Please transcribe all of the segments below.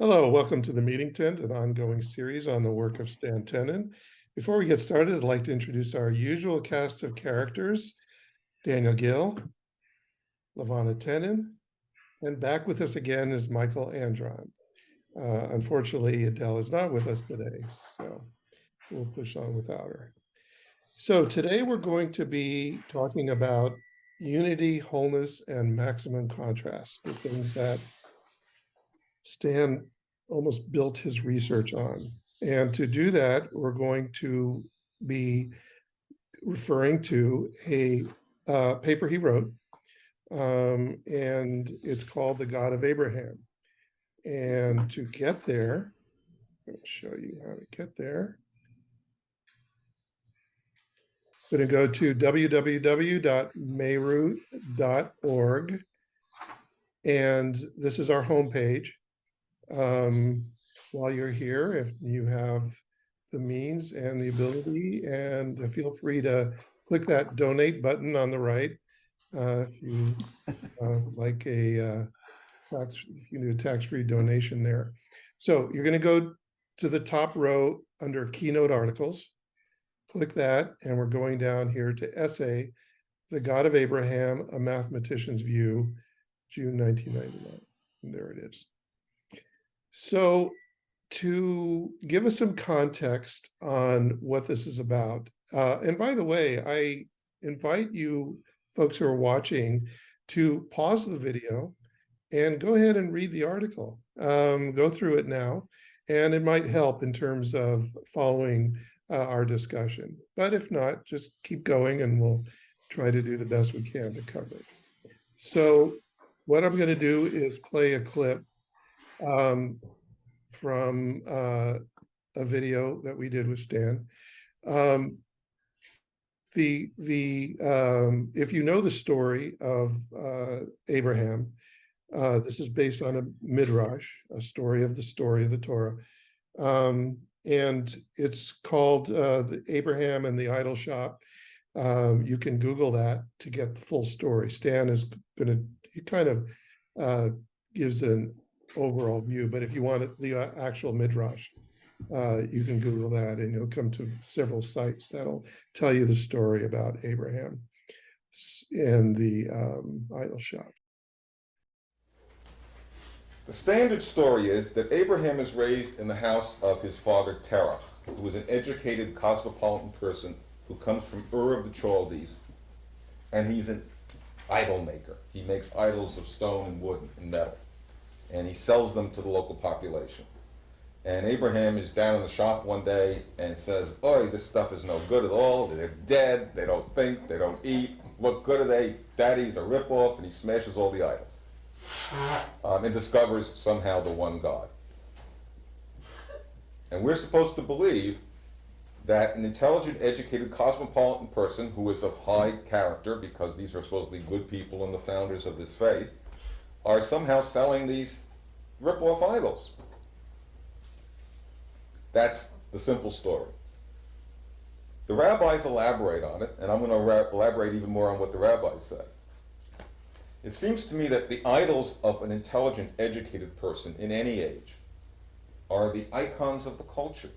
Hello, welcome to the Meeting Tent, an ongoing series on the work of Stan Tenen. Before we get started, I'd like to introduce our usual cast of characters: Daniel Gill, Lavana Tenen, and back with us again is Michael Andron. Unfortunately, Adele is not with us today, so we'll push on without her. So today we're going to be talking about unity, wholeness, and maximum contrast, the things that Stan almost built his research on. And to do that, we're going to be referring to a paper he wrote, and it's called The God of Abraham. And to get there, I'm going to show you how to get there. I'm going to go to www.meru.org, and this is our homepage. While you're here, if you have the means and the ability, and feel free to click that donate button on the right if you like a you can do a tax-free donation there. So you're going to go to the top row under keynote articles, click that, and we're going down here to essay, The God of Abraham, A Mathematician's View, June 1999. And there it is. So to give us some context on what this is about, and by the way, I invite you folks who are watching to pause the video and go ahead and read the article. Go through it now, and it might help in terms of following our discussion. But if not, just keep going and we'll try to do the best we can to cover it. So what I'm going to do is play a clip from a video that we did with Stan. If you know the story of Abraham, this is based on a midrash, a story of the Torah, and it's called the Abraham and the Idol Shop. You can Google that to get the full story. Stan is going to, he kind of gives an overall view, but if you want the actual midrash, you can Google that and you'll come to several sites that'll tell you the story about Abraham and the idol shop. The standard story is that Abraham is raised in the house of his father Terah, who is an educated cosmopolitan person who comes from Ur of the Chaldees, and he's an idol maker. He makes idols of stone and wood and metal, and he sells them to the local population. And Abraham is down in the shop one day and says, "Oi, this stuff is no good at all. They're dead. They don't think. They don't eat. What good are they? Daddy's a ripoff." And he smashes all the idols and discovers somehow the one God. And we're supposed to believe that an intelligent, educated, cosmopolitan person who is of high character, because these are supposedly good people and the founders of this faith, are somehow selling these rip-off idols. That's the simple story. The rabbis elaborate on it, and I'm going to elaborate even more on what the rabbis said. It seems to me that the idols of an intelligent, educated person in any age are the icons of the culture,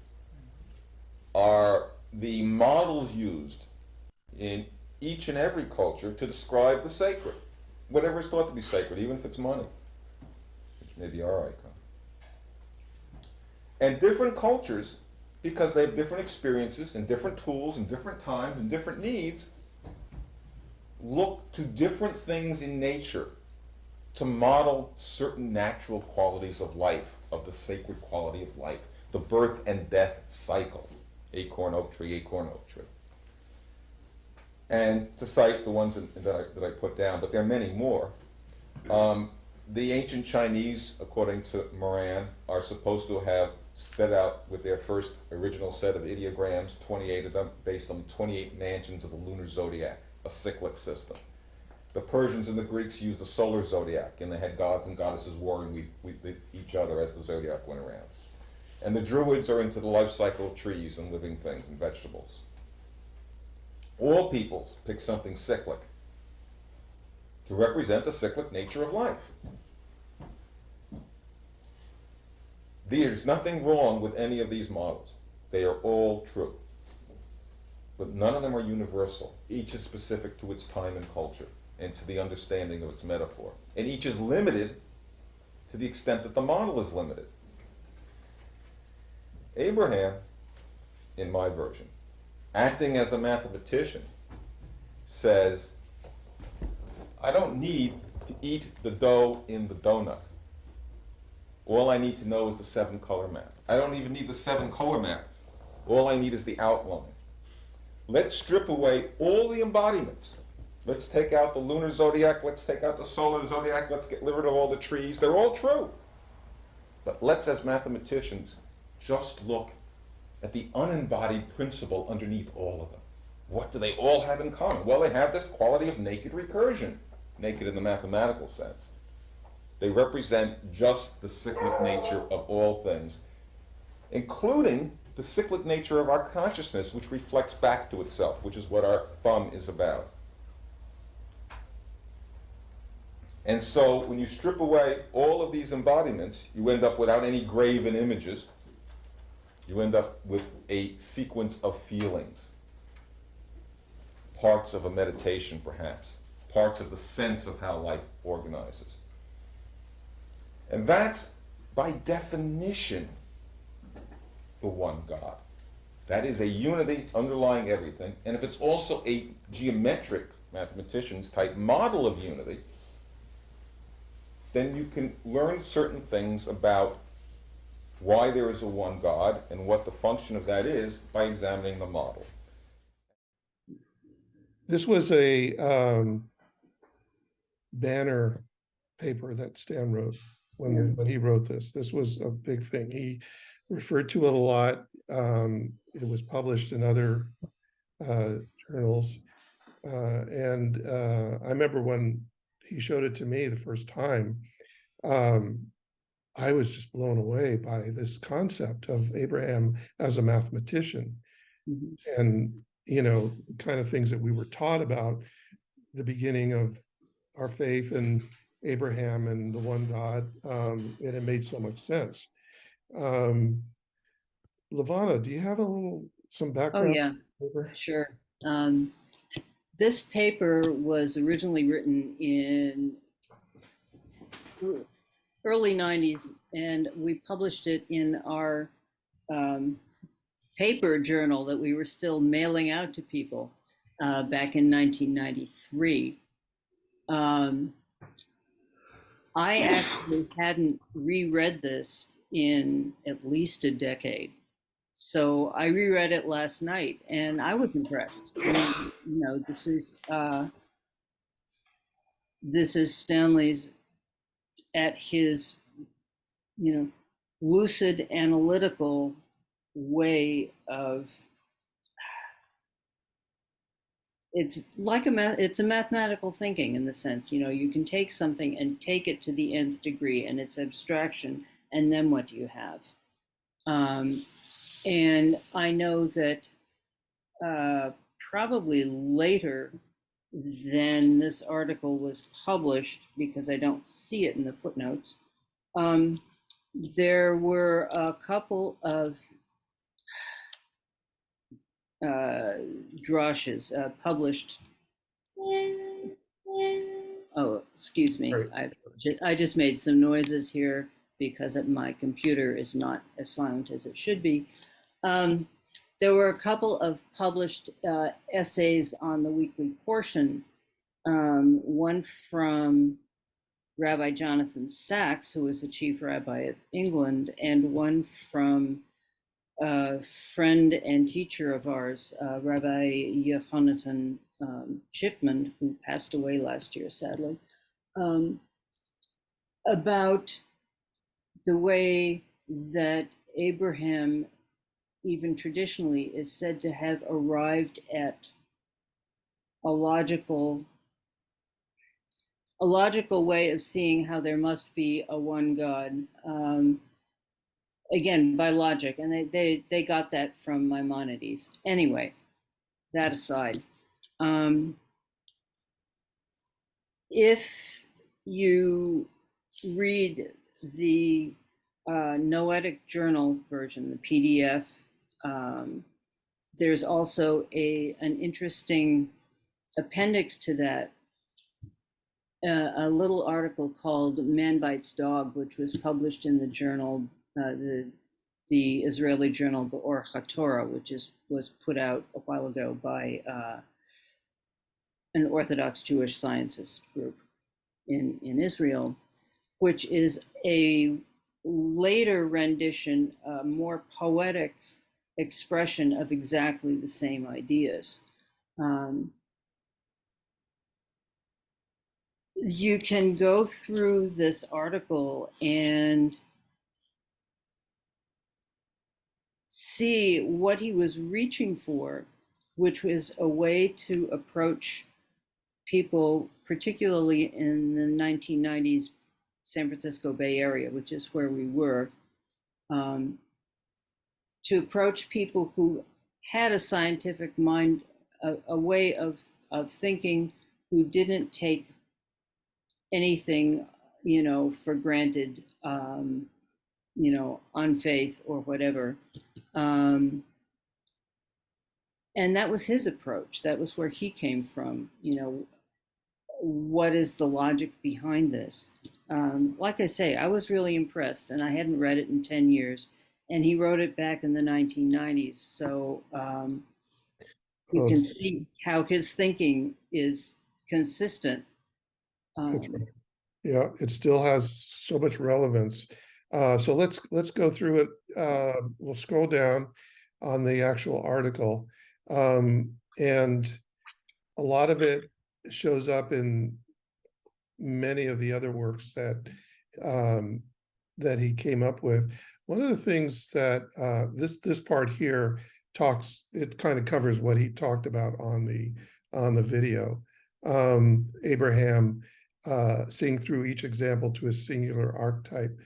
are the models used in each and every culture to describe the sacred, whatever is thought to be sacred, even if it's money, which may be our icon. And different cultures, because they have different experiences and different tools and different times and different needs, look to different things in nature to model certain natural qualities of life, of the sacred quality of life, the birth and death cycle. Acorn oak tree, acorn oak tree. And to cite the ones that I put down, but there are many more. The ancient Chinese, according to Moran, are supposed to have set out with their first original set of ideograms, 28 of them, based on 28 mansions of the lunar zodiac, a cyclic system. The Persians and the Greeks used the solar zodiac, and they had gods and goddesses warring with each other as the zodiac went around. And the Druids are into the life cycle of trees and living things and vegetables. All peoples pick something cyclic to represent the cyclic nature of life. There's nothing wrong with any of these models. They are all true. But none of them are universal. Each is specific to its time and culture and to the understanding of its metaphor. And each is limited to the extent that the model is limited. Abraham, in my version, acting as a mathematician, says, I don't need to eat the dough in the donut. All I need to know is the 7-color map. I don't even need the 7-color map. All I need is the outline. Let's strip away all the embodiments. Let's take out the lunar zodiac, let's take out the solar zodiac, let's get rid of all the trees. They're all true. But let's, as mathematicians, just look at the unembodied principle underneath all of them. What do they all have in common? Well, they have this quality of naked recursion, naked in the mathematical sense. They represent just the cyclic nature of all things, including the cyclic nature of our consciousness, which reflects back to itself, which is what our thumb is about. And so when you strip away all of these embodiments, you end up without any graven images. You end up with a sequence of feelings, parts of a meditation perhaps, parts of the sense of how life organizes. And that's, by definition, the one God. That is a unity underlying everything. And if it's also a geometric, mathematicians type model of unity, then you can learn certain things about why there is a one God and what the function of that is by examining the model. This was a banner paper that Stan wrote when he wrote this. This was a big thing. He referred to it a lot. It was published in other journals. And I remember when he showed it to me the first time, I was just blown away by this concept of Abraham as a mathematician. Mm-hmm. And, you know, kind of things that we were taught about the beginning of our faith in Abraham and the one God, and it made so much sense. Lavana, do you have some Oh, background? yeah, Paper? sure. This paper was originally written in early 90s, and we published it in our paper journal that we were still mailing out to people back in 1993. I actually hadn't reread this in at least a decade. So I reread it last night and I was impressed. I mean, you know, this is Stanley's at his, you know, lucid analytical way of, it's like it's a mathematical thinking in the sense, you know, you can take something and take it to the nth degree and it's abstraction, and then what do you have? And I know that probably later than this article was published, because I don't see it in the footnotes, there were a couple of droshes published. Oh, excuse me. I just made some noises here because my computer is not as silent as it should be. There were a couple of published essays on the weekly portion, one from Rabbi Jonathan Sachs, who was the chief rabbi of England, and one from a friend and teacher of ours, Rabbi Yehonatan Chipman, who passed away last year, sadly, about the way that Abraham, even traditionally, is said to have arrived at a logical way of seeing how there must be a one God, again, by logic. And they got that from Maimonides. Anyway, that aside, if you read the Noetic Journal version, the PDF. Um, there's also an interesting appendix to that, a little article called "Man Bites Dog," which was published in the journal, the Israeli journal Be'or HaTorah, which was put out a while ago by an Orthodox Jewish sciences group in Israel, which is a later rendition, a more poetic expression of exactly the same ideas. You can go through this article and see what he was reaching for, which was a way to approach people, particularly in the 1990s San Francisco Bay Area, which is where we were, to approach people who had a scientific mind, a way of thinking, who didn't take anything, for granted, on faith or whatever. And that was his approach. That was where he came from. What is the logic behind this? Like I say, I was really impressed, and I hadn't read it in 10 years. And he wrote it back in the 1990s. So you can see how his thinking is consistent. That's right. Yeah, it still has so much relevance. So let's go through it. We'll scroll down on the actual article. And a lot of it shows up in many of the other works that he came up with. One of the things that this part here it kind of covers what he talked about on the video. Abraham, seeing through each example to a singular archetype,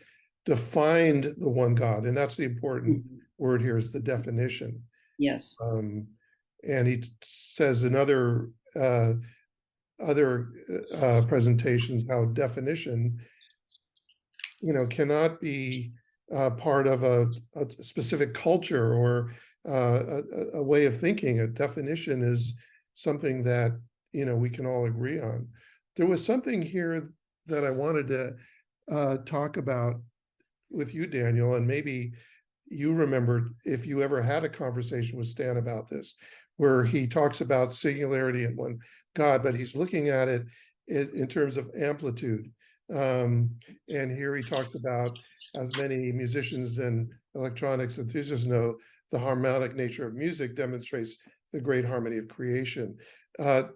defined the one God, and that's the important word here, is the definition. Yes. And he says in other presentations how definition, cannot be part of a specific culture or a way of thinking. A definition is something that we can all agree on. There was something here that I wanted to talk about with you, Daniel, and maybe you remembered if you ever had a conversation with Stan about this, where he talks about singularity in one God, but he's looking at it in terms of amplitude. And here he talks about, as many musicians and electronics enthusiasts know, the harmonic nature of music demonstrates the great harmony of creation.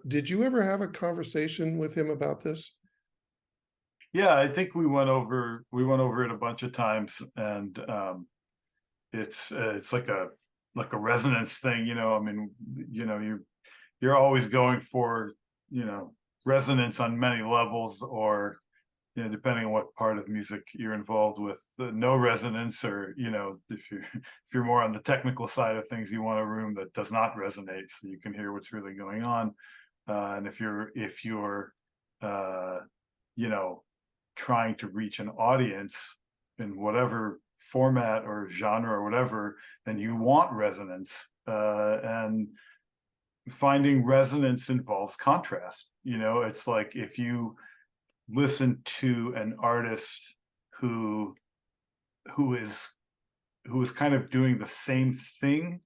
Did you ever have a conversation with him about this? Yeah, I think we went over it a bunch of times, and it's like a resonance thing, I mean, you're always going for resonance on many levels, or depending on what part of music you're involved with, no resonance, or if you're more on the technical side of things, you want a room that does not resonate so you can hear what's really going on. And if you're trying to reach an audience in whatever format or genre or whatever, then you want resonance. And finding resonance involves contrast. It's like if you listen to an artist who is kind of doing the same thing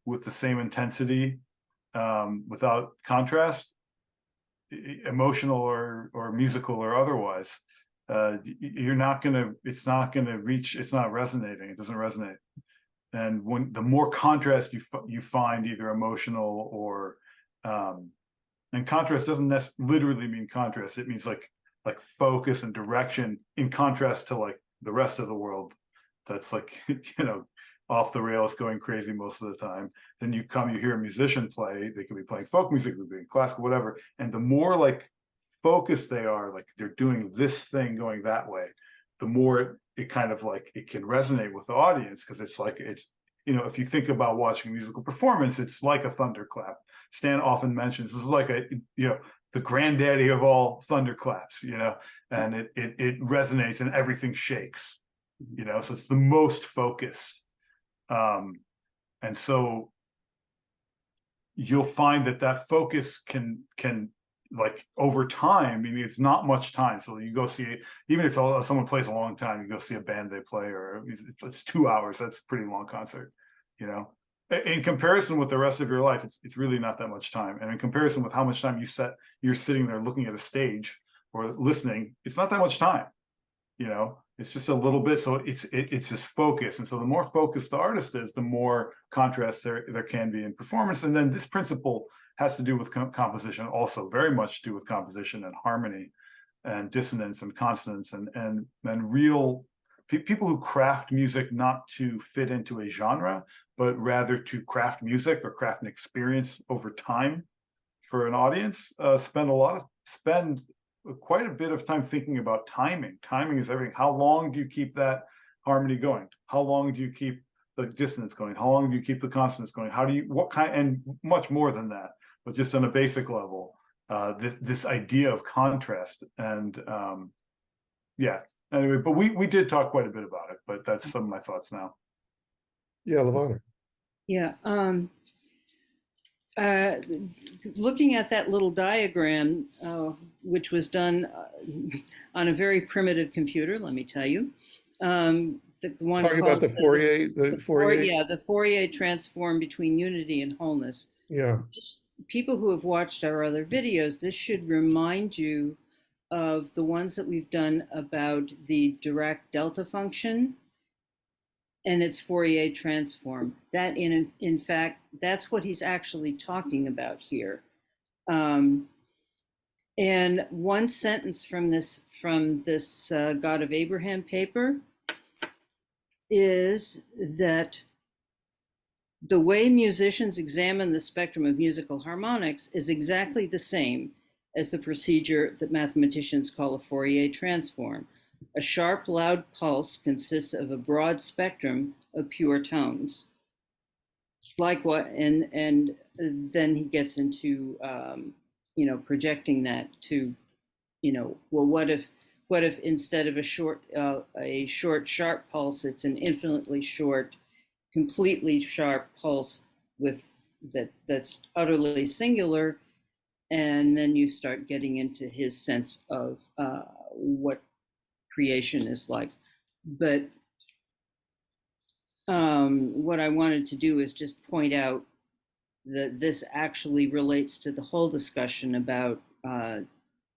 with the same intensity, without contrast, emotional or musical or otherwise, it's not resonating. It doesn't resonate. And when the more contrast you find, either emotional or and contrast doesn't literally mean contrast. It means like focus and direction, in contrast to like the rest of the world that's like off the rails, going crazy most of the time. Then you hear a musician play. They could be playing folk music, they could be classical, whatever, and the more like focused they are, like they're doing this thing going that way, the more it kind of like it can resonate with the audience, because it's if you think about watching a musical performance, it's like a thunderclap. Stan often mentions this is like the granddaddy of all thunderclaps, and it resonates and everything shakes. you know, so it's the most focused. And so you'll find that focus can like over time, I mean, it's not much time. So you go see, even if someone plays a long time, you go see a band they play, or it's 2 hours, that's a pretty long concert, you know. In comparison with the rest of your life, it's really not that much time. And in comparison with how much time you're sitting there looking at a stage or listening, it's not that much time, you know. It's just a little bit. So it's this focus. And so the more focused the artist is, the more contrast there can be in performance. And then this principle has to do with composition, also very much to do with composition and harmony and dissonance and consonance and real people who craft music not to fit into a genre, but rather to craft music or craft an experience over time for an audience, spend quite a bit of time thinking about timing. Timing is everything. How long do you keep that harmony going? How long do you keep the dissonance going? How long do you keep the consonance going? How do you, what kind, and much more than that, but just on a basic level, this idea of contrast. And yeah, anyway, but we did talk quite a bit about it, but that's some of my thoughts now. Yeah, Levana. Yeah. Looking at that little diagram, which was done on a very primitive computer, let me tell you. The one Talking about the Fourier, yeah, the Fourier transform between unity and wholeness. Yeah. Just people who have watched our other videos, this should remind you of the ones that we've done about the Dirac delta function and its Fourier transform. That in fact, that's what he's actually talking about here. And one sentence from this God of Abraham paper is that the way musicians examine the spectrum of musical harmonics is exactly the same as the procedure that mathematicians call a Fourier transform. A sharp, loud pulse consists of a broad spectrum of pure tones. Like what, and then he gets into projecting that to, well, what if instead of a short sharp pulse, it's an infinitely short, completely sharp pulse with that's utterly singular, and then you start getting into his sense of what creation is like. But what I wanted to do is just point out that this actually relates to the whole discussion about the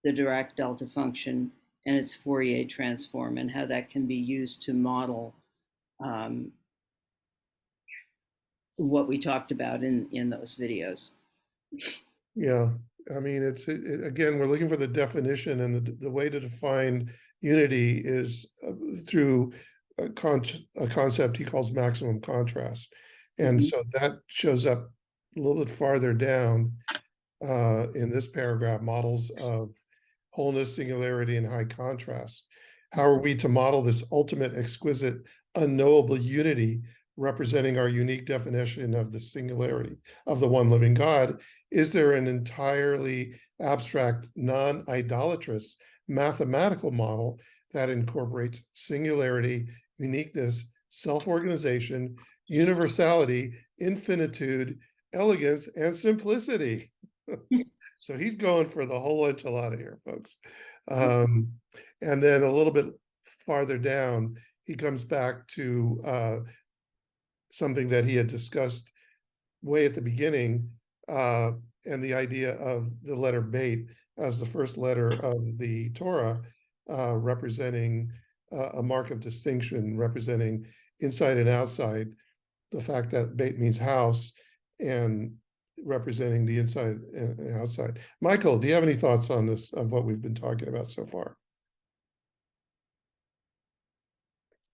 Dirac delta function and its Fourier transform, and how that can be used to model what we talked about in those videos. Yeah, I mean, again, we're looking for the definition, and the way to define unity is through a concept he calls maximum contrast. And so that shows up a little bit farther down in this paragraph, models of wholeness, singularity, and high contrast. How are we to model this ultimate, exquisite, unknowable unity representing our unique definition of the singularity of the one living God? Is there an entirely abstract, non-idolatrous mathematical model that incorporates singularity, uniqueness, self-organization, universality, infinitude, elegance, and simplicity? So he's going for the whole enchilada here, folks. And then a little bit farther down, he comes back to something that he had discussed way at the beginning, and the idea of the letter Beit as the first letter of the Torah, representing a mark of distinction, representing inside and outside, the fact that Beit means house, and representing the inside and outside. Michael, do you have any thoughts on this, of what we've been talking about so far?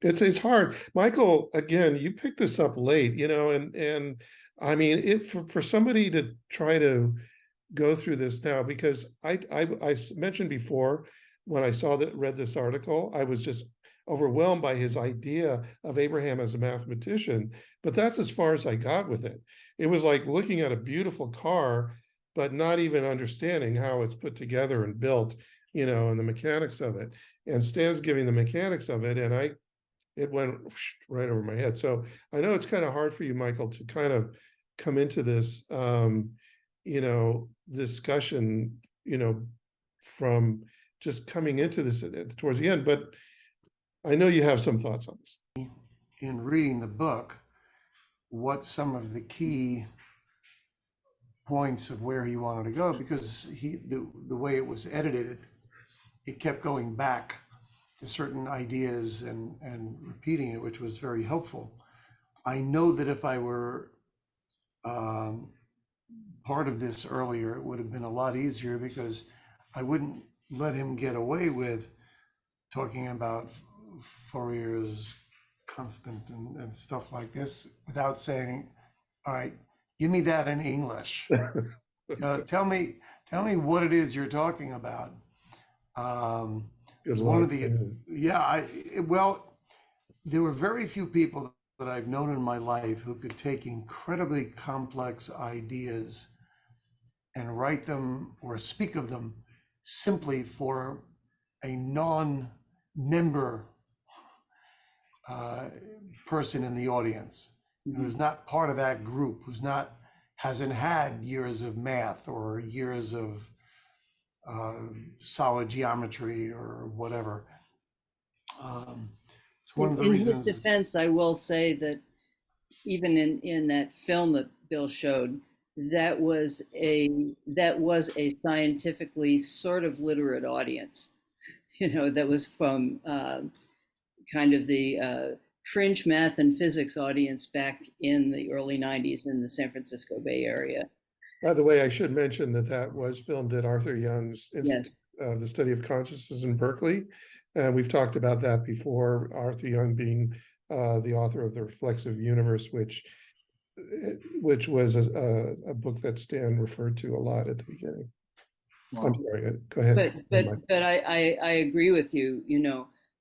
It's hard. Michael, again, you picked this up late, and I mean, for somebody to try to go through this now, because I mentioned before, when I read this article, I was just overwhelmed by his idea of Abraham as a mathematician, but that's as far as I got with it. It was like looking at a beautiful car, but not even understanding how it's put together and built, and the mechanics of it. And Stan's giving the mechanics of it, and it went right over my head. So I know it's kind of hard for you, Michael, to kind of come into this, discussion, from just coming into this towards the end, but I know you have some thoughts on this. In reading the book, what some of the key points of where he wanted to go, because the way it was edited, it kept going back to certain ideas and repeating it, which was very helpful. I know that if I were part of this earlier, it would have been a lot easier, because I wouldn't let him get away with talking about Fourier's constant and stuff like this without saying, all right, give me that in English. Tell me what it is you're talking about. Good One luck. of the, yeah, well, there were very few people that I've known in my life who could take incredibly complex ideas and write them or speak of them simply for a non-member person in the audience, who's not part of that group, hasn't had years of math or years of solid geometry or whatever. It's one of the In his reasons. defense, I will say that even in that film that Bill showed, that was a scientifically sort of literate audience, that was from kind of the fringe math and physics audience back in the early 90s in the San Francisco Bay Area. By the way, I should mention that was filmed at Arthur Young's Institute Yes. of the Study of Consciousness in Berkeley. And we've talked about that before, Arthur Young being the author of The Reflexive Universe, which was a book that Stan referred to a lot at the beginning. Wow. I'm sorry, go ahead. But I agree with you,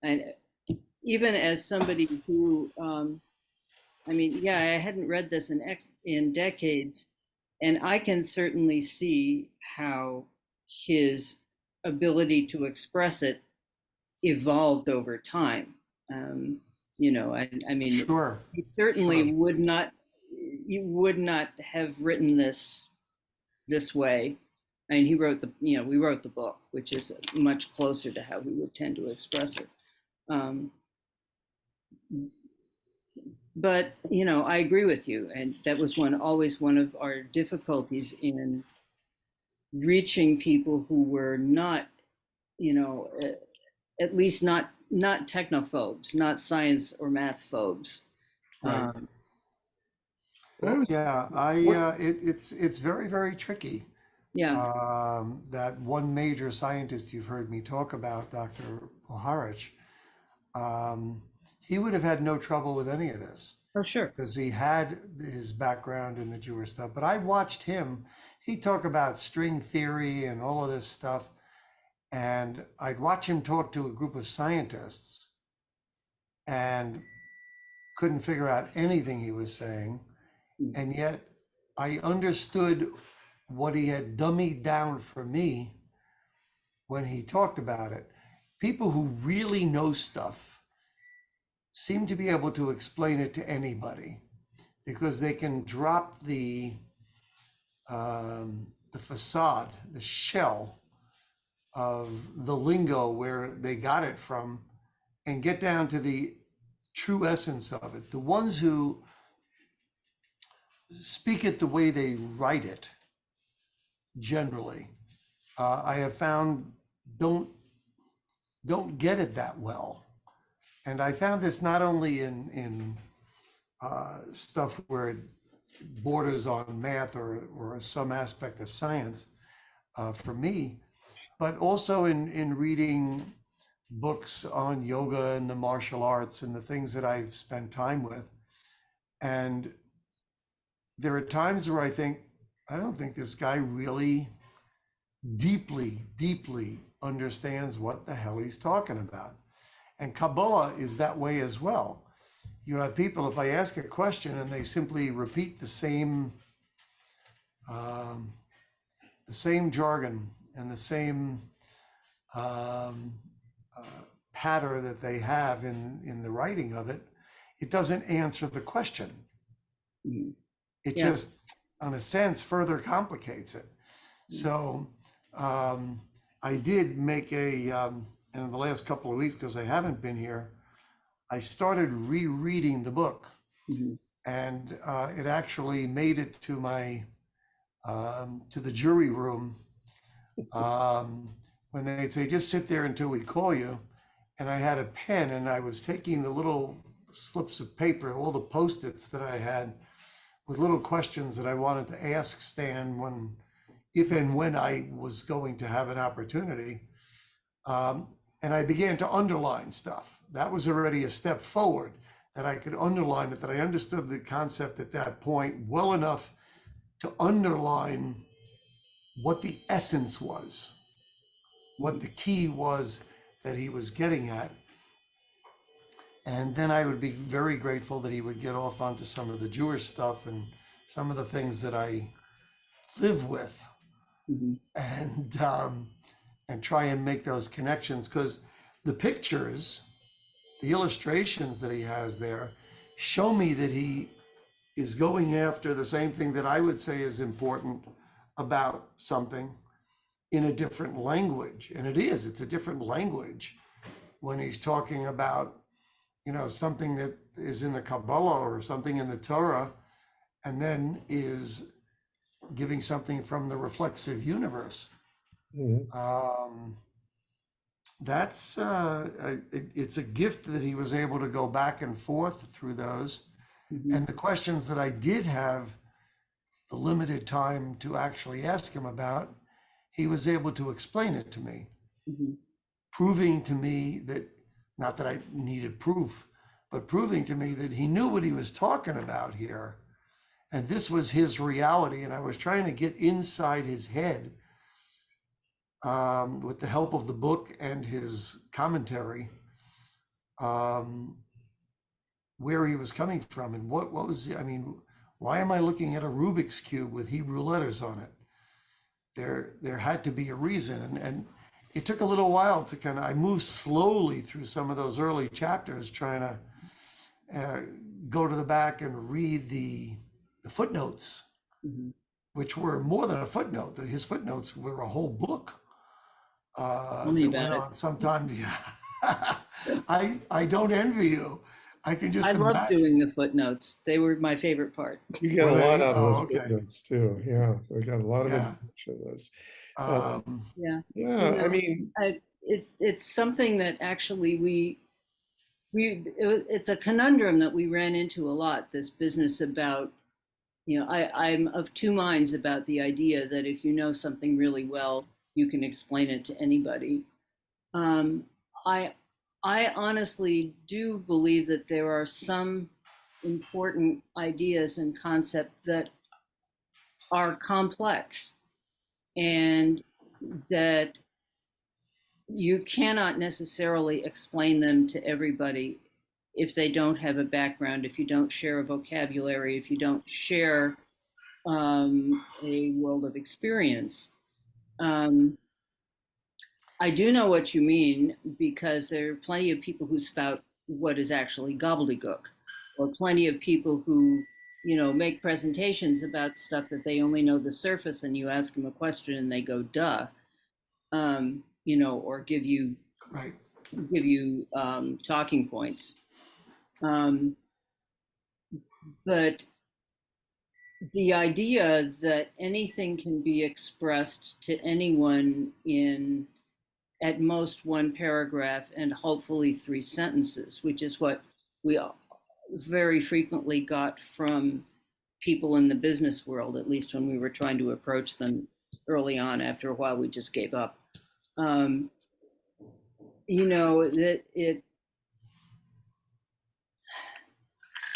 and even as somebody who, I hadn't read this in decades, and I can certainly see how his ability to express it evolved over time. Sure. He certainly would not have written this way. I mean, we wrote the book, which is much closer to how we would tend to express it. But I agree with you, and that was always one of our difficulties in reaching people who were not, at least not technophobes, not science or math phobes. Right. It's very, very tricky. Yeah. That one major scientist you've heard me talk about, Dr. Poharich, he would have had no trouble with any of this. Oh, sure. Because he had his background in the Jewish stuff. But I watched him, he'd talk about string theory and all of this stuff. And I'd watch him talk to a group of scientists and couldn't figure out anything he was saying. And yet I understood what he had dummied down for me when he talked about it. People who really know stuff seem to be able to explain it to anybody, because they can drop the facade, the shell of the lingo where they got it from, and get down to the true essence of it. The ones who speak it the way they write it, generally, I have found don't get it that well. And I found this not only in stuff where it borders on math or some aspect of science for me, but also in reading books on yoga and the martial arts and the things that I've spent time with. And there are times where I don't think this guy really deeply, deeply understands what the hell he's talking about. And Kabbalah is that way as well. You have people, if I ask a question and they simply repeat the same jargon and the same patter that they have in the writing of it, it doesn't answer the question. Mhm. It Yeah. just, in a sense, further complicates it. So I did make in the last couple of weeks, because I haven't been here, I started rereading the book, Mhm. and it actually made it to to the jury room when they'd say, just sit there until we call you. And I had a pen, and I was taking the little slips of paper, all the Post-its that I had with little questions that I wanted to ask Stan if and when I was going to have an opportunity. And I began to underline stuff. That was already a step forward, that I could underline it, that I understood the concept at that point well enough to underline what the essence was, what the key was that he was getting at. And then I would be very grateful that he would get off onto some of the Jewish stuff and some of the things that I live with, Mhm. and try and make those connections, because the pictures, the illustrations that he has there show me that he is going after the same thing that I would say is important about something in a different language. And it's a different language when he's talking about, something that is in the Kabbalah or something in the Torah, and then is giving something from the reflexive universe. Mhm. That's it's a gift that he was able to go back and forth through those. Mhm. And the questions that I did have the limited time to actually ask him about, he was able to explain it to me, Mhm. proving to me that, not that I needed proof, but proving to me that he knew what he was talking about here. And this was his reality. And I was trying to get inside his head with the help of the book and his commentary, where he was coming from and what was, why am I looking at a Rubik's Cube with Hebrew letters on it? There had to be a reason. And it took a little while to I moved slowly through some of those early chapters, trying to go to the back and read the footnotes, Mhm. which were more than a footnote. His footnotes were a whole book Tell me that about went it. on sometimes. I don't envy you. I can I just love imagine. doing the footnotes. They were my favorite part. You get a Were lot they? out of Oh, those okay. footnotes too. Yeah, we got a lot of Yeah. information in those. Um, Yeah. Yeah, I mean, It's something that actually it's a conundrum that we ran into a lot, this business about, I'm of two minds about the idea that if you know something really well, you can explain it to anybody. Um, I I honestly do believe that there are some important ideas and concepts that are complex and that you cannot necessarily explain them to everybody if they don't have a background, if you don't share a vocabulary, if you don't share a world of experience. Um, I do know what you mean, because there are plenty of people who spout what is actually gobbledygook, or plenty of people who, make presentations about stuff that they only know the surface, and you ask them a question and they go, duh, or right. give you talking points. Um, but the idea that anything can be expressed to anyone in at most one paragraph and hopefully three sentences, which is what we very frequently got from people in the business world, at least when we were trying to approach them early on. After a while, we just gave up. Um, that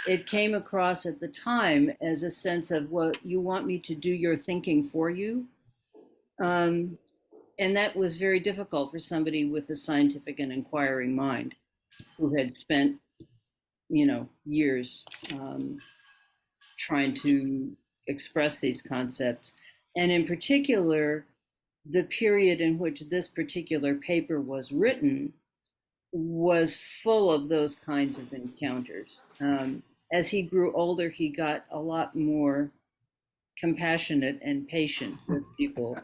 it came across at the time as a sense of, well, you want me to do your thinking for you. And that was very difficult for somebody with a scientific and inquiring mind who had spent, years trying to express these concepts. And in particular, the period in which this particular paper was written was full of those kinds of encounters. As he grew older, he got a lot more compassionate and patient with people.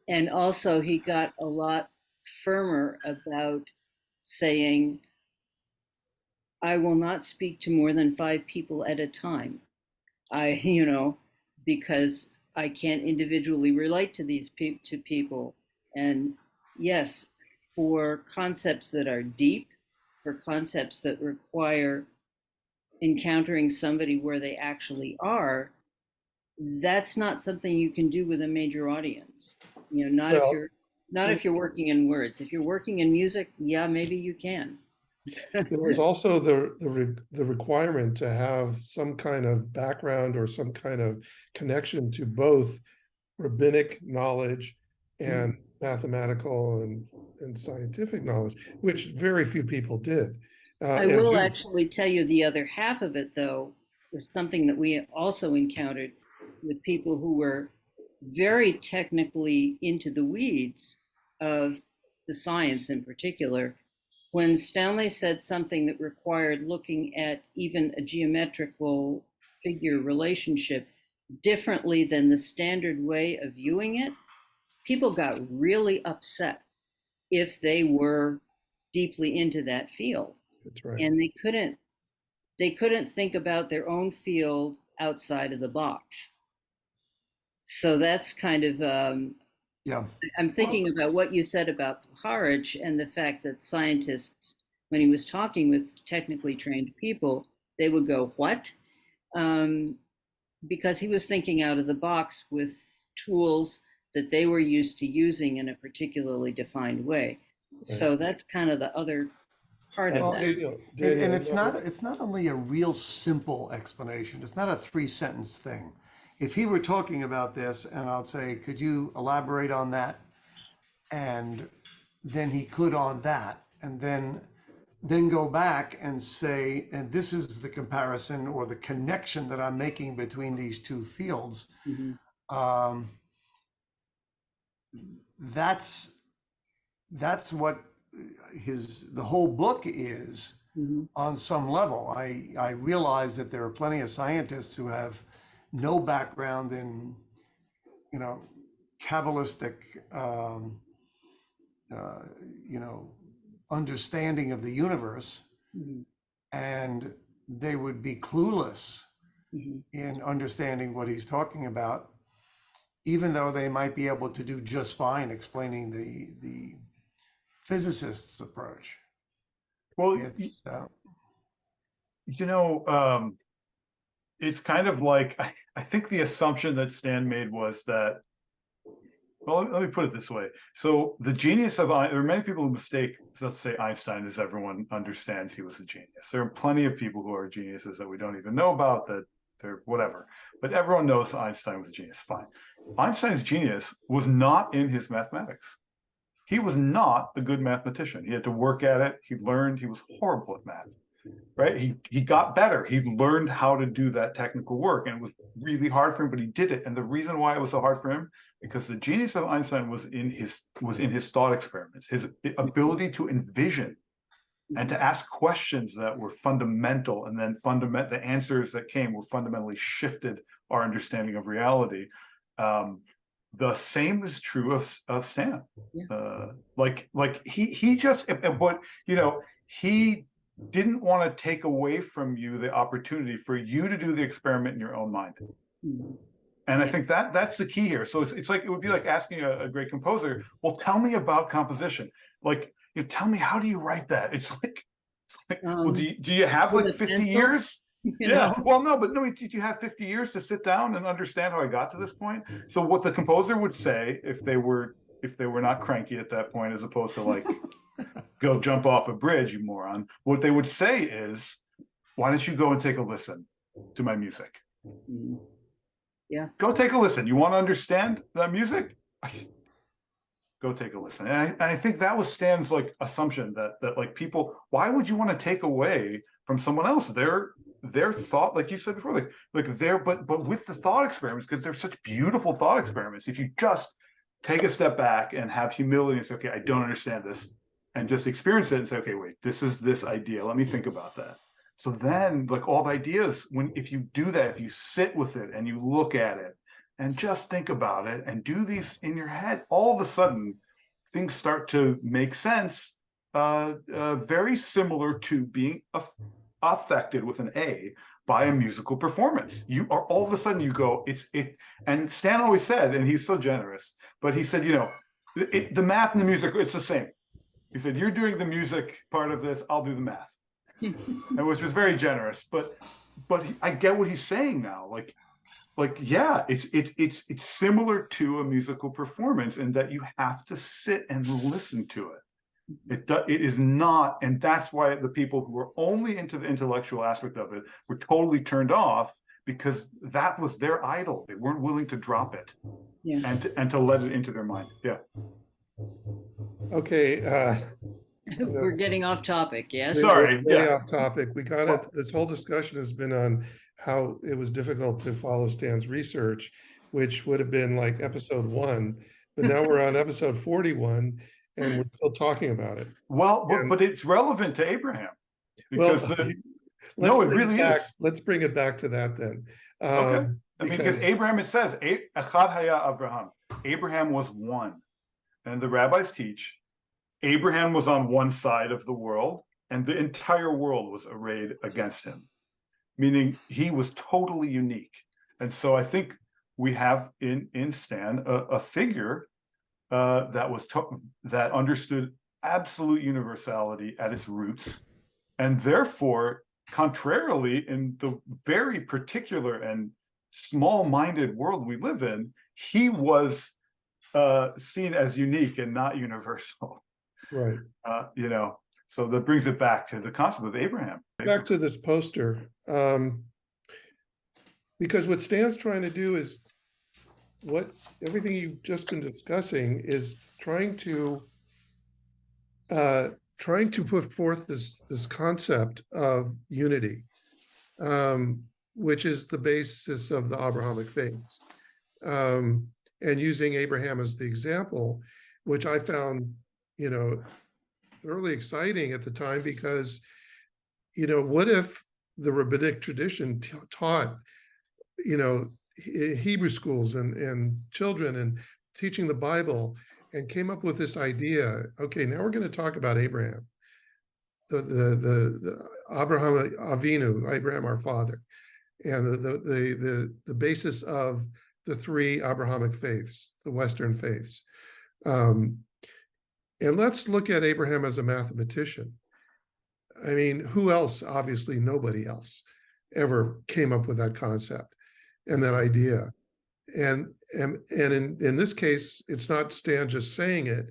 And also, he got a lot firmer about saying, I will not speak to more than 5 people at a time. Because I can't individually relate to to people. And yes, for concepts that are deep, for concepts that require encountering somebody where they actually are, that's not something you can do with a major audience. Not if Well, you're working in words. If you're working in music, yeah, maybe you can. there was also the requirement to have some kind of background or some kind of connection to both rabbinic knowledge and mathematical and scientific knowledge, which very few people did. I And will do. actually tell you the other half of it, though, was something that we also encountered with people who were very technically into the weeds of the science in particular. When Stanley said something that required looking at even a geometrical figure relationship differently than the standard way of viewing it, people got really upset if they were deeply into that field, That's right. and they couldn't think about their own field outside of the box. So that's kind of Yeah. I'm thinking about what you said about courage and the fact that scientists, when he was talking with technically trained people, they would go, what? Um, because he was thinking out of the box with tools that they were used to using in a particularly defined way. So that's kind of the other part of Well, that. and it's not only a real simple explanation. It's not a 3 sentence thing. If he were talking about this, and I'll say, could you elaborate on that? And then he could on that, and then go back and say, and this is the comparison or the connection that I'm making between these two fields. Mhm. That's what the whole book is Mhm. on some level. I realize that there are plenty of scientists who have no background in, Kabbalistic, uh, understanding of the universe, Mhm. and they would be clueless Mhm. in understanding what he's talking about, even though they might be able to do just fine explaining the physicist's approach. Well, It's you know, it's kind of like, I think the assumption that Stan made was that, well, let me put it this way. So the genius of, there are many people who mistake, let's say, Einstein, as everyone understands he was a genius. There are plenty of people who are geniuses that we don't even know about, that they're whatever. But everyone knows Einstein was a genius. Fine. Einstein's genius was not in his mathematics. He was not a good mathematician. He had to work at it. He learned. He was horrible at math. Right? He got better. He learned how to do that technical work, and it was really hard for him, but he did it. And the reason why it was so hard for him, because the genius of Einstein was in his thought experiments, his ability to envision and to ask questions that were fundamental, and then the answers that came were fundamentally shifted our understanding of reality. The same is true of Stan. Yeah. Like he just, but he didn't want to take away from you the opportunity for you to do the experiment in your own mind. Mhm. And I Yeah. think that's the key here. So it's like, it would be like asking a great composer, well, tell me about composition. Like, tell me, how do you write that? It's like, well, do you have With like a 50 pencil, years? you Yeah. know. Well, no, but no, did you have 50 years to sit down and understand how I got to this point? So what the composer would say, if they were not cranky at that point, as opposed to like, go jump off a bridge, you moron, what they would say is, why don't you go and take a listen to my music? Mhm. Yeah. Go take a listen. You want to understand that music? Go take a listen. And I think that was Stan's like assumption, that like people, why would you want to take away from someone else their thought, like you said before, like their, but with the thought experiments, because they're such beautiful thought experiments. If you just take a step back and have humility and say, okay, I don't understand this, and just experience it and say, okay, wait, this is this idea. Let me think about that. So then, like all the ideas, if you do that, if you sit with it and you look at it and just think about it and do these in your head, all of a sudden things start to make sense. Very similar to being affected with an A by a musical performance. You are all of a sudden you go, and Stan always said, and he's so generous, but he said, the math and the music, it's the same. He said, you're doing the music part of this, I'll do the math. And which was very generous, but I get what he's saying now. Like yeah, it's similar to a musical performance in that you have to sit and listen to it. It is not, and that's why the people who were only into the intellectual aspect of it were totally turned off, because that was their idol. They weren't willing to drop it, and to let it into their mind. Yeah. Okay. We're getting off topic. Yes. Sorry. Way off topic. We got it. This whole discussion has been on how it was difficult to follow Stan's research, which would have been like episode 1, but now we're on episode 41 and we're still talking about it. Well, but it's relevant to Abraham, because it really is. Let's bring it back to that then. Okay. Because Abraham, it says, Echad haya Avraham. Abraham was one. And the rabbis teach Abraham was on one side of the world and the entire world was arrayed against him, meaning he was totally unique. And so I think we have in Stan a figure that understood absolute universality at its roots, and therefore, contrarily, in the very particular and small-minded world we live in, he was seen as unique and not universal. Right. So that brings it back to the concept of Abraham. Back to this poster, because what Stan's trying to do is everything you've just been discussing is trying to put forth this concept of unity, which is the basis of the Abrahamic faiths, and using Abraham as the example, which I found, thoroughly exciting at the time, because, what if the rabbinic tradition taught, Hebrew schools and children and teaching the Bible, and came up with this idea. Okay, now we're going to talk about Abraham, the Abraham Avinu, Abraham our father, and the basis of the 3 Abrahamic faiths, the Western faiths. And let's look at Abraham as a mathematician. I mean, who else? Obviously, nobody else ever came up with that concept and that idea. And in this case, it's not Stan just saying it.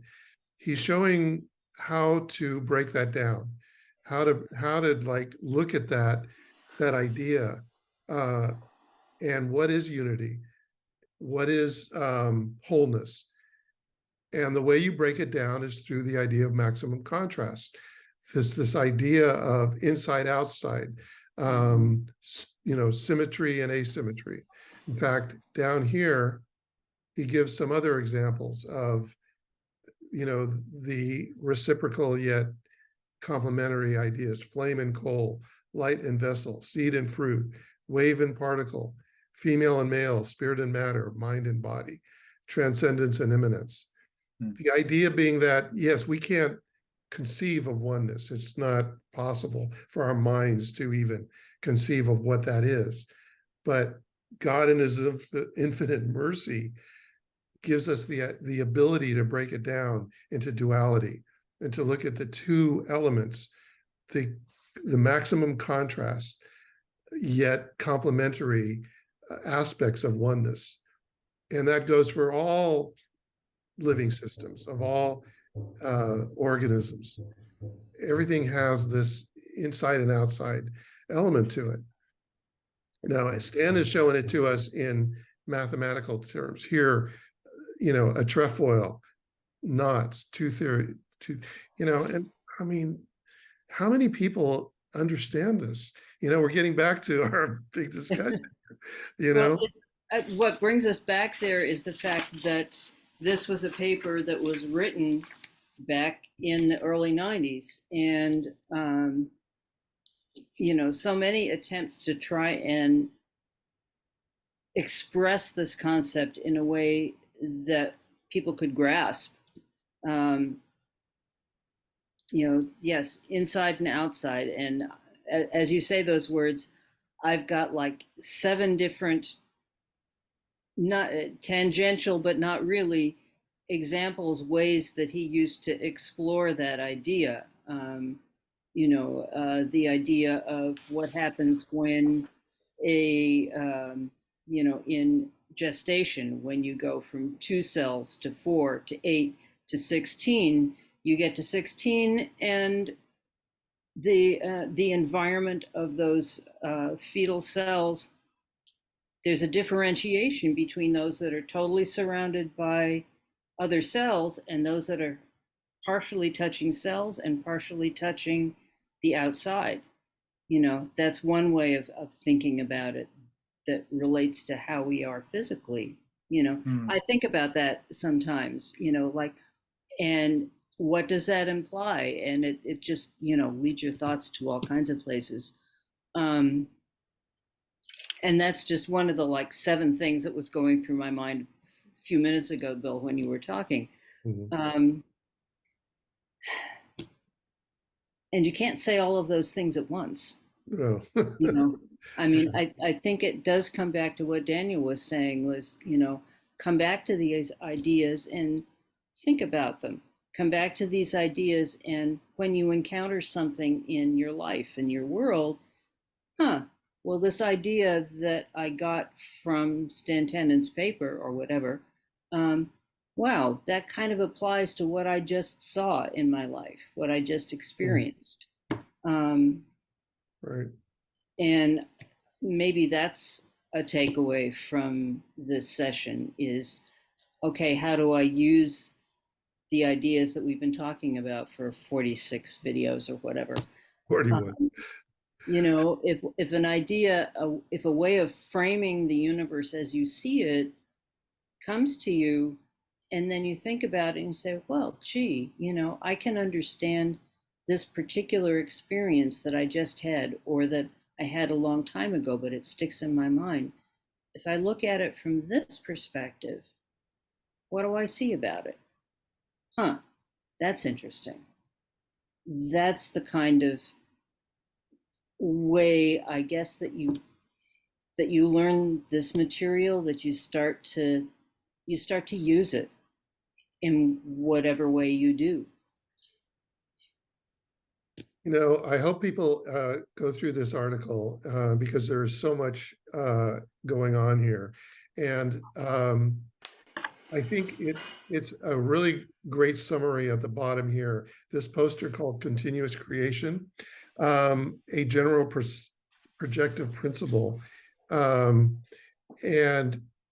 He's showing how to break that down, how to like look at that idea, and what is unity, what is wholeness. And the way you break it down is through the idea of maximum contrast. This idea of inside outside, symmetry and asymmetry. In fact, down here, he gives some other examples of, the reciprocal yet complementary ideas: flame and coal, light and vessel, seed and fruit, wave and particle, female and male, spirit and matter, mind and body, transcendence and immanence. The idea being that, yes, we can't conceive of oneness. It's not possible for our minds to even conceive of what that is. But God, in his infinite mercy, gives us the ability to break it down into duality and to look at the 2 elements, the maximum contrast, yet complementary aspects of oneness. And that goes for all living systems, of all organisms. Everything has this inside and outside element to it. Now, Stan is showing it to us in mathematical terms. Here, a trefoil, knots, and I mean, how many people understand this? We're getting back to our big discussion, Well, what brings us back there is the fact that this was a paper that was written back in the early 90s. And, so many attempts to try and express this concept in a way that people could grasp. Yes, inside and outside. And as you say those words, I've got like 7 different, not tangential, but not really examples, ways that he used to explore that idea. The idea of what happens when in gestation, when you go from 2 cells to 4 to 8 to 16, you get to 16, and the environment of those fetal cells, there's a differentiation between those that are totally surrounded by other cells and those that are partially touching cells and partially touching the outside. That's one way of thinking about it that relates to how we are physically. I think about that sometimes, and what does that imply? And it just, leads your thoughts to all kinds of places. And that's just one of the 7 things that was going through my mind a few minutes ago, Bill, when you were talking. Mm-hmm. And you can't say all of those things at once. No. I mean, I think it does come back to what Daniel was saying was, come back to these ideas and think about them. Come back to these ideas, and when you encounter something in your life, in your world, well, this idea that I got from Stan Tenen's paper or whatever, wow, that kind of applies to what I just saw in my life, what I just experienced. Right. And maybe that's a takeaway from this session is, okay, how do I use the ideas that we've been talking about for 46 videos or whatever? 41. If an idea, if a way of framing the universe as you see it comes to you, and then you think about it and say, well, gee, I can understand this particular experience that I just had, or that I had a long time ago, but it sticks in my mind. If I look at it from this perspective, what do I see about it? That's interesting. That's the kind of way, I guess, that you learn this material, that you start to use it in whatever way you do. I hope people go through this article because there's so much going on here. And I think it's a really great summary at the bottom here. This poster called Continuous Creation, a general projective principle. And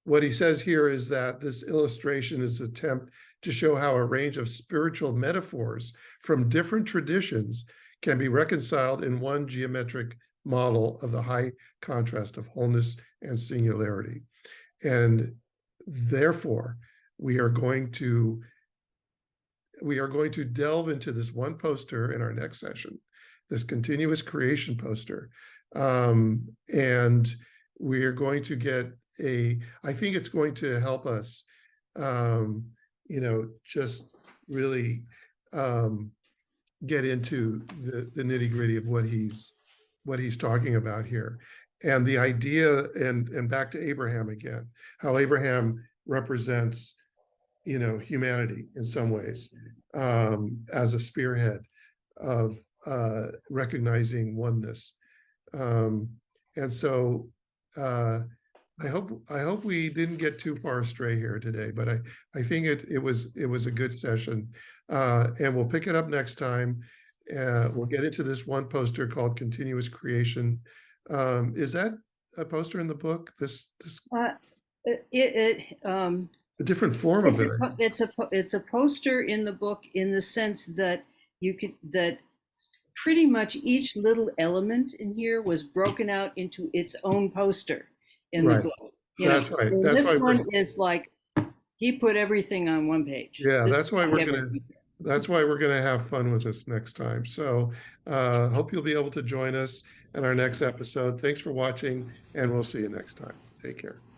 what he says here is that this illustration is an attempt to show how a range of spiritual metaphors from different traditions can be reconciled in one geometric model of the high contrast of wholeness and singularity. And therefore, we are going to delve into this one poster in our next session, this continuous creation poster. And we are going to get I think it's going to help us, just really get into the nitty-gritty of what he's talking about here. And the idea, and back to Abraham again, how Abraham represents, humanity in some ways, as a spearhead of recognizing oneness. And so I hope we didn't get too far astray here today, but I think it was a good session, and we'll pick it up next time. We'll get into this one poster called Continuous Creation. Is that a poster in the book? A different form of it. It's a poster in the book in the sense that that pretty much each little element in here was broken out into its own poster in the book. That's right. This one is like he put everything on one page. Yeah, that's why we're That's why we're going to have fun with this next time. So hope you'll be able to join us in our next episode. Thanks for watching, and we'll see you next time. Take care.